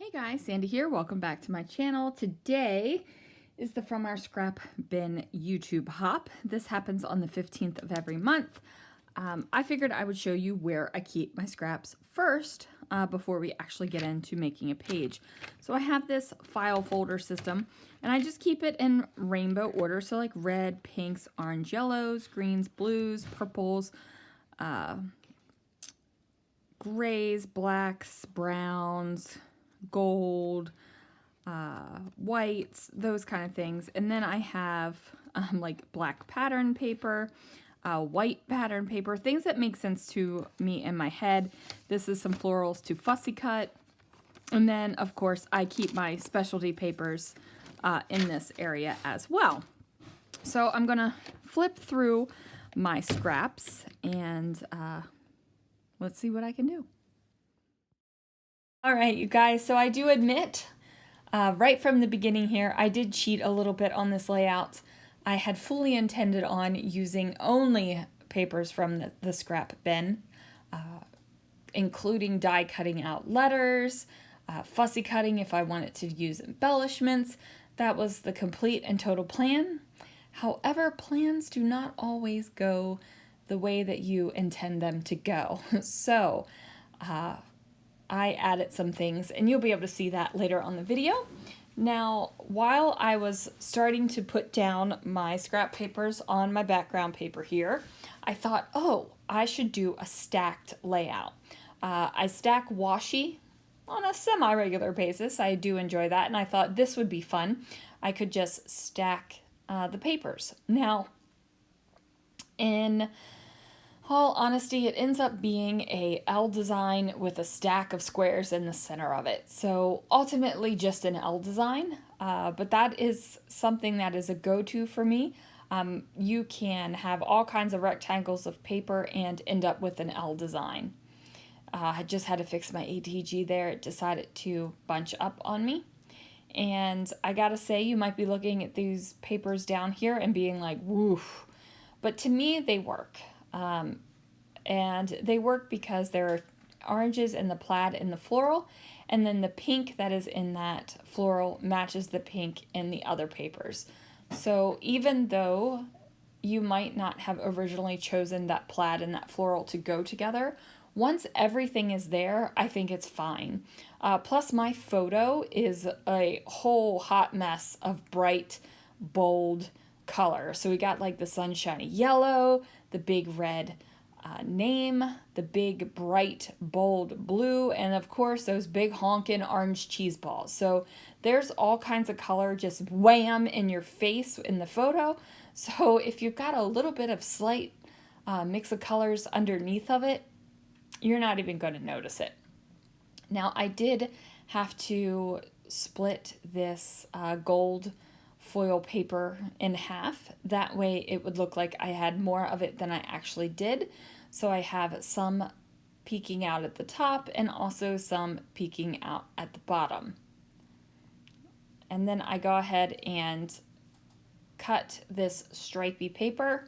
Hey guys, Sandy here. Welcome back to my channel. Today is the From Our Scrap Bin YouTube hop. This happens on the 15th of every month. I figured I would show you where I keep my scraps first before we actually get into making a page. So I have this file folder system and I just keep it in rainbow order. So like red, pinks, orange, yellows, greens, blues, purples, grays, blacks, browns, gold, whites, those kind of things. And then I have like black pattern paper, white pattern paper, things that make sense to me in my head. This is some florals to fussy cut. And then, of course, I keep my specialty papers in this area as well. So I'm going to flip through my scraps and let's see what I can do. All right, you guys, so I do admit right from the beginning here, I did cheat a little bit on this layout. I had fully intended on using only papers from the scrap bin, including die cutting out letters, fussy cutting if I wanted to use embellishments. That was the complete and total plan. However, plans do not always go the way that you intend them to go. So, I added some things and you'll be able to see that later on the video. Now, while I was starting to put down my scrap papers on my background paper here, I thought, oh, I should do a stacked layout. I stack washi on a semi-regular basis. I do enjoy that, and I thought this would be fun. I could just stack the papers. Now, in all honesty, it ends up being a L design with a stack of squares in the center of it. So ultimately just an L design, but that is something that is a go-to for me. You can have all kinds of rectangles of paper and end up with an L design. I just had to fix my ATG there. It decided to bunch up on me. And I gotta say, you might be looking at these papers down here and being like, woof. But to me, they work. And they work because there are oranges in the plaid and the floral, and then the pink that is in that floral matches the pink in the other papers. So even though you might not have originally chosen that plaid and that floral to go together, once everything is there, I think it's fine. Plus my photo is a whole hot mess of bright, bold color. So we got like the sunshiny yellow, the big red name, the big bright bold blue, and of course those big honkin' orange cheese balls. So there's all kinds of color just wham in your face in the photo. So if you've got a little bit of slight mix of colors underneath of it, you're not even going to notice it. Now I did have to split this gold foil paper in half. That way it would look like I had more of it than I actually did. So I have some peeking out at the top and also some peeking out at the bottom. And then I go ahead and cut this stripy paper.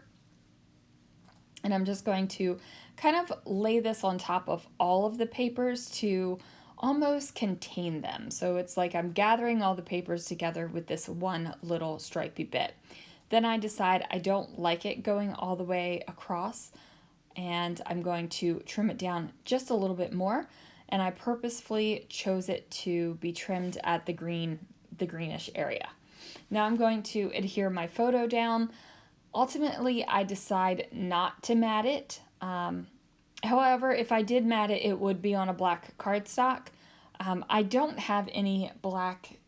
And I'm just going to kind of lay this on top of all of the papers to almost contain them. So it's like I'm gathering all the papers together with this one little stripy bit. Then I decide I don't like it going all the way across, and I'm going to trim it down just a little bit more. And I purposefully chose it to be trimmed at the greenish area. Now I'm going to adhere my photo down. Ultimately, I decide not to mat it. However, if I did mat it, it would be on a black cardstock. I don't have any black,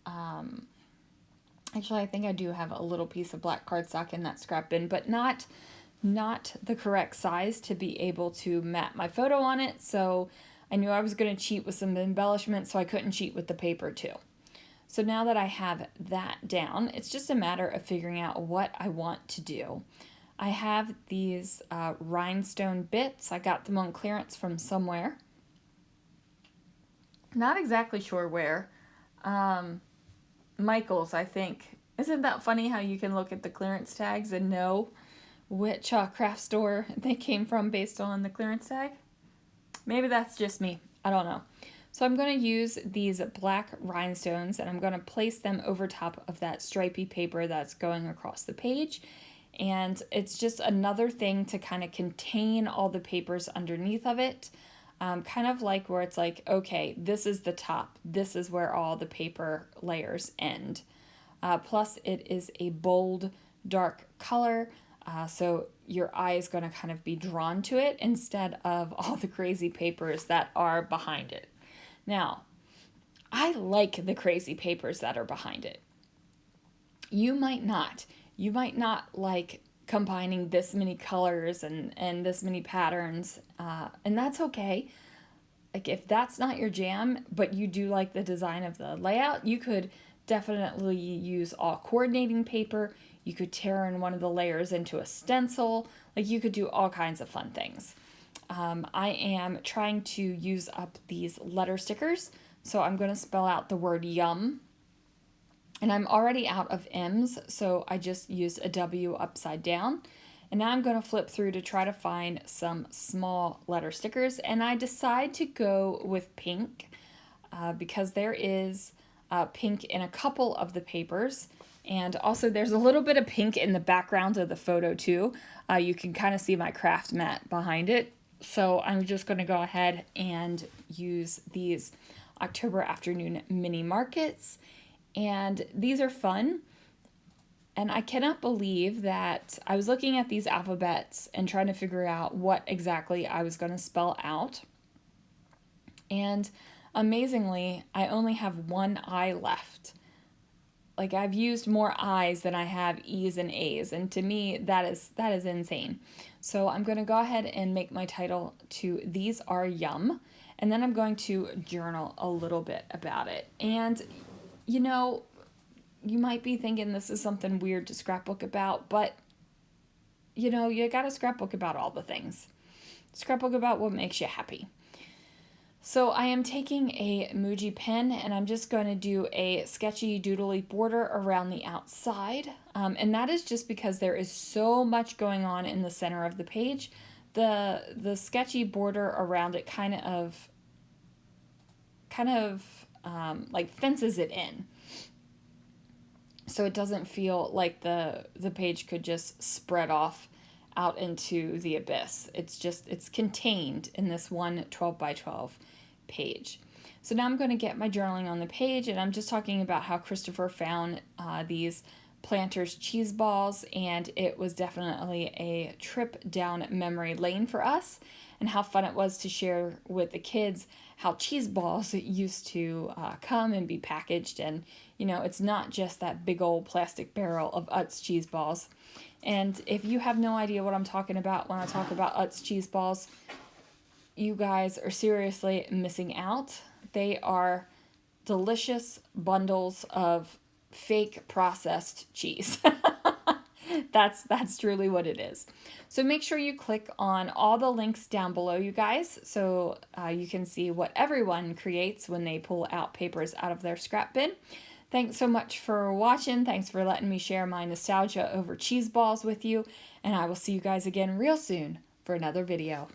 actually I think I do have a little piece of black cardstock in that scrap bin, but not the correct size to be able to mat my photo on it. So I knew I was going to cheat with some embellishments, so I couldn't cheat with the paper too. So now that I have that down, it's just a matter of figuring out what I want to do. I have these rhinestone bits. I got them on clearance from somewhere. Not exactly sure where. Michael's, I think. Isn't that funny how you can look at the clearance tags and know which craft store they came from based on the clearance tag? Maybe that's just me. I don't know. So I'm going to use these black rhinestones and I'm going to place them over top of that stripy paper that's going across the page. And it's just another thing to kind of contain all the papers underneath of it. Kind of like where it's like, okay, this is the top. This is where all the paper layers end. Plus it is a bold, dark color. So your eye is going to kind of be drawn to it instead of all the crazy papers that are behind it. Now, I like the crazy papers that are behind it. You might not. You might not like combining this many colors and this many patterns, and that's okay. Like if that's not your jam, but you do like the design of the layout, you could definitely use all coordinating paper. You could tear in one of the layers into a stencil. Like you could do all kinds of fun things. I am trying to use up these letter stickers, so I'm going to spell out the word yum. And I'm already out of M's, so I just used a W upside down. And now I'm going to flip through to try to find some small letter stickers. And I decide to go with pink because there is pink in a couple of the papers. And also there's a little bit of pink in the background of the photo too. You can kind of see my craft mat behind it. So I'm just going to go ahead and use these October afternoon mini markets. And these are fun. And I cannot believe that I was looking at these alphabets and trying to figure out what exactly I was going to spell out. And amazingly, I only have one I left. Like I've used more I's than I have E's and A's. And to me, that is insane. So I'm going to go ahead and make my title to These Are Yum. And then I'm going to journal a little bit about it. And you know, you might be thinking this is something weird to scrapbook about, but you know, you got to scrapbook about all the things. Scrapbook about what makes you happy. So I am taking a Muji pen and I'm just going to do a sketchy doodly border around the outside. And that is just because there is so much going on in the center of the page. The sketchy border around it kind of like fences it in. So it doesn't feel like the page could just spread off out into the abyss. It's contained in this one 12 by 12 page. So now I'm going to get my journaling on the page, and I'm just talking about how Christopher found these Planters cheese balls, and it was definitely a trip down memory lane for us, and how fun it was to share with the kids how cheese balls used to come and be packaged. And you know, it's not just that big old plastic barrel of Utz cheese balls. And if you have no idea what I'm talking about when I talk about Utz cheese balls, you guys are seriously missing out. They are delicious bundles of fake processed cheese. That's truly what it is. So make sure you click on all the links down below, you guys, so you can see what everyone creates when they pull out papers out of their scrap bin. Thanks so much for watching. Thanks for letting me share my nostalgia over cheese balls with you. And I will see you guys again real soon for another video.